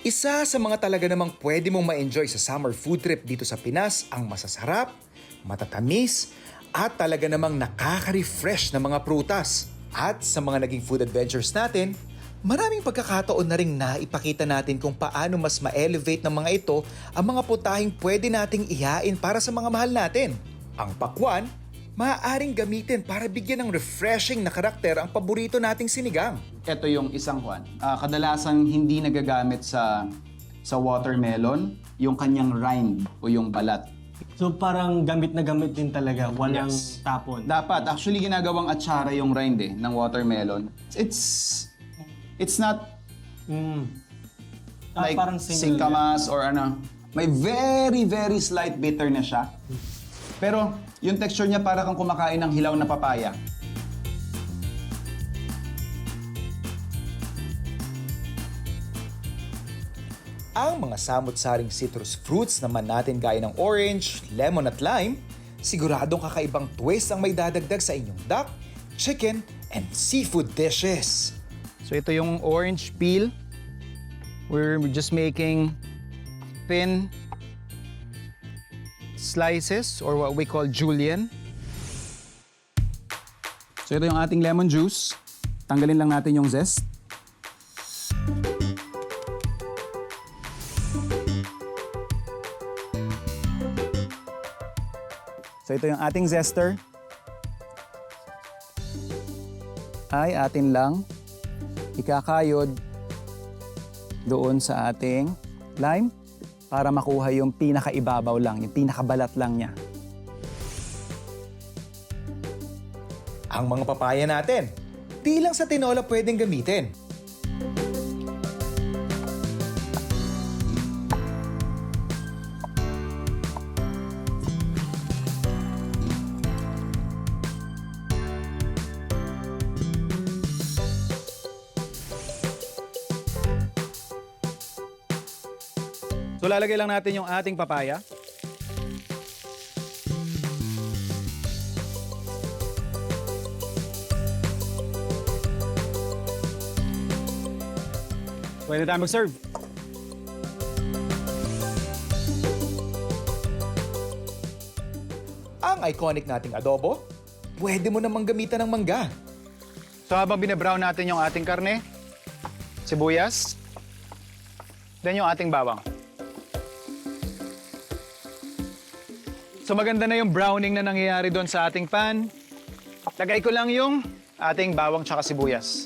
Isa sa mga talaga namang pwede mong ma-enjoy sa summer food trip dito sa Pinas ang masasarap, matatamis, at talaga namang nakaka-refresh na mga prutas. At sa mga naging food adventures natin, maraming pagkakataon na rin na ipakita natin kung paano mas ma-elevate ng mga ito ang mga putahing pwede nating ihain para sa mga mahal natin. Ang pakwan, maaaring gamitin para bigyan ng refreshing na karakter ang paborito nating sinigang. Ito yung isang Juan. Kadalasan hindi nagagamit sa watermelon, yung kanyang rind o yung balat. So parang gamit na gamit din talaga, walang Yes. tapon. Dapat, actually ginagawang atsara yung rind ng watermelon. It's not like parang similar. singkamas or ano. May very, very slight bitter na siya. Pero yung texture niya para kang kumakain ng hilaw na papaya. Ang mga samot-saring citrus fruits naman natin gaya ng orange, lemon at lime, siguradong kakaibang twist ang may dadagdag sa inyong duck, chicken, and seafood dishes. So ito yung orange peel. We're just making thin slices or what we call julienne. So ito yung ating lemon juice. Tanggalin lang natin yung zest. So ito yung ating zester. Ay atin lang ikakayod doon sa ating lime para makuha yung pinakaibabaw lang, yung pinakabalat lang niya. Ang mga papaya natin, di lang sa tinola pwedeng gamitin. So lalagay lang natin yung ating papaya. Pwede tayo mag-serve. Ang iconic nating adobo, pwede mo namang gamitan ng mangga. So habang binabrown natin yung ating karne, sibuyas, then yung ating bawang. So maganda na yung browning na nangyayari doon sa ating pan. Lagay ko lang yung ating bawang tsaka sibuyas.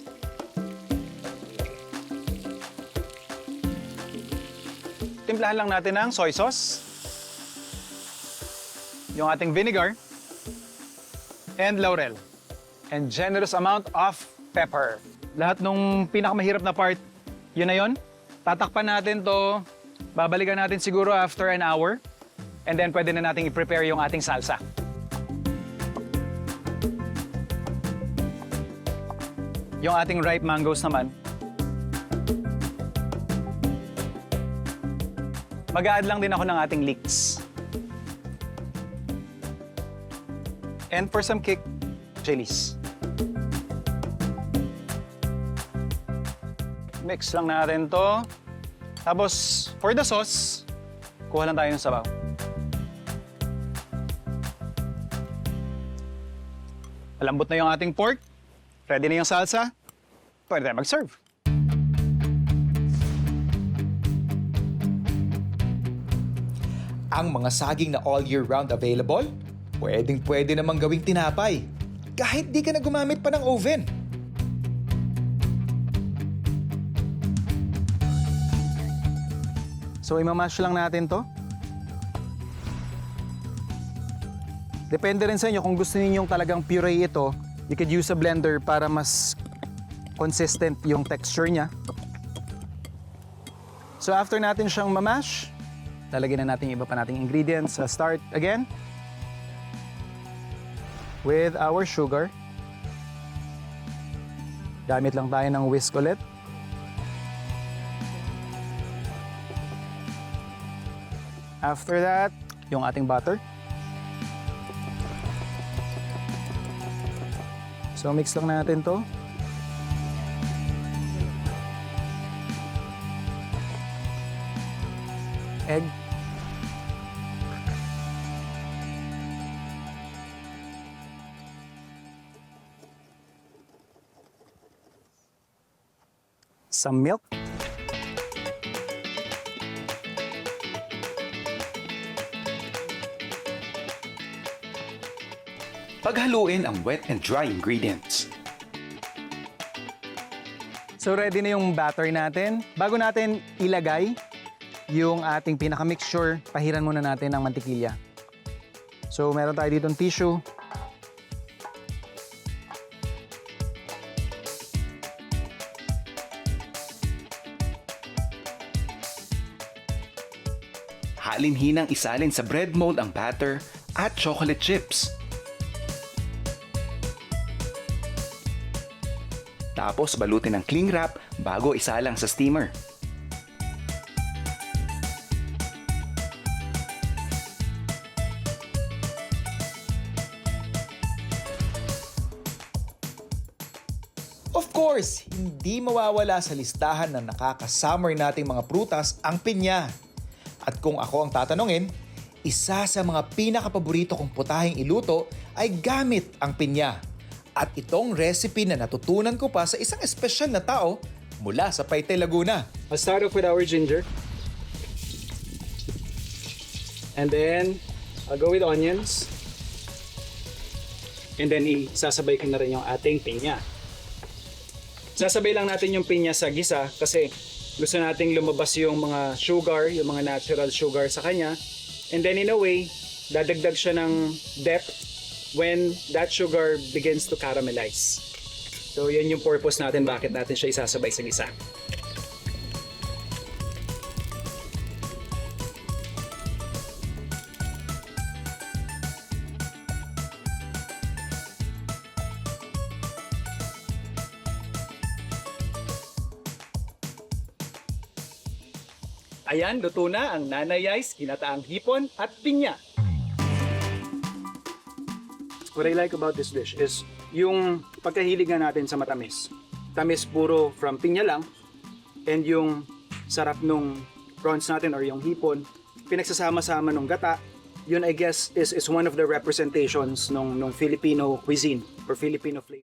Timplahan lang natin ng soy sauce, yung ating vinegar, and laurel. And generous amount of pepper. Lahat nung pinakamahirap na part, yun na yun. Tatakpan natin to, babalikan natin siguro after an hour. And then pwede na natin i-prepare yung ating salsa. Yung ating ripe mangoes naman. Mag-a-add lang din ako ng ating leeks. And for some kick, chilies. Mix lang natin to. Tapos, for the sauce, kuha lang tayo ng sabaw. Malambot na yung ating pork. Ready na yung salsa. Pwede tayo mag-serve. Ang mga saging na all year round available, pwedeng-pwede namang gawing tinapay. Kahit di ka na gumamit pa ng oven. So, imamash lang natin to. Depende rin sa inyo kung gusto ninyong talagang puree ito, you could use a blender para mas consistent yung texture niya. So after natin siyang mamash, lalagyan na natin yung iba pa nating ingredients. Start again with our sugar. Gamit lang tayo ng whisk ulit. After that, yung ating butter. So mix lang natin to. egg. Some milk. Paghaluin ang wet and dry ingredients. So ready na yung batter natin. Bago natin ilagay yung ating pinaka-mixture, pahiran muna natin ng mantikilya. So meron tayo ditong tissue. Halinhinang isalin sa bread mold ang batter at chocolate chips. Tapos balutin ng cling wrap bago isalang sa steamer. Of course, hindi mawawala sa listahan ng nakaka-summer nating mga prutas ang pinya. At kung ako ang tatanungin, isa sa mga pinakapaborito kong putahing iluto ay gamit ang pinya. At itong recipe na natutunan ko pa sa isang espesyal na tao mula sa Paite, Laguna. I'll start off with our ginger. And then, I'll go with onions. And then, isasabay ko na rin yung ating pinya. Sasabay lang natin yung pinya sa gisa kasi gusto nating lumabas yung mga sugar, yung mga natural sugar sa kanya. And then, in a way, dadagdag siya ng depth when that sugar begins to caramelize. So, yan yung purpose natin bakit natin siya isasabay sa gisa. Ayan, luto na ang Nanay Ice, ginataang hipon at pinya. What I like about this dish is yung pagkahilig na natin sa matamis. Tamis puro from pinya lang, and yung sarap nung prawns natin or yung hipon, pinagsasama-sama nung gata, yun I guess is one of the representations nung Filipino cuisine or Filipino flavor.